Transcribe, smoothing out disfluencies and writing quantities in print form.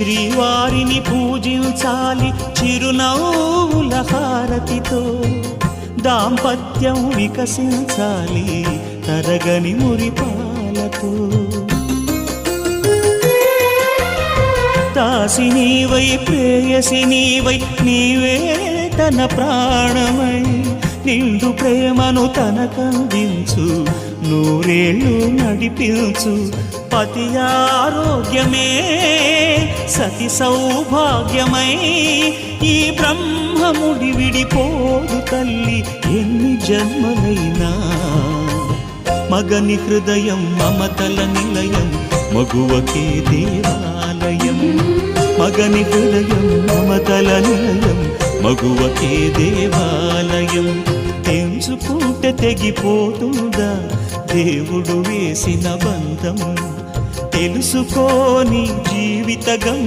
శ్రీవారిని పూజించాలి చిరునవ్వుల హారతితో, దాంపత్యం వికసించాలి తరగని మురిపాలతో. దాసి నీవై ప్రేయసి నీవై నీవే తన ప్రాణమై, నిండు ప్రేమను తనకందించు, నూరేళ్ళు నడిపించు. పతి ఆరోగ్యమే సతి సౌభాగ్యమై, ఈ బ్రహ్మముడి విడిపోదు తల్లి ఎన్ని జన్మలైనా. మగని హృదయం మమతల నిలయం, మగువకే దేవాలయం. మగని హృదయం మమతల నిలయం, మగువకే దేవాలయం. తెంచుకుంటే తెగిపోతుందా దేవుడు వేసిన బంధం, తెలుసుకోని జీవిత గం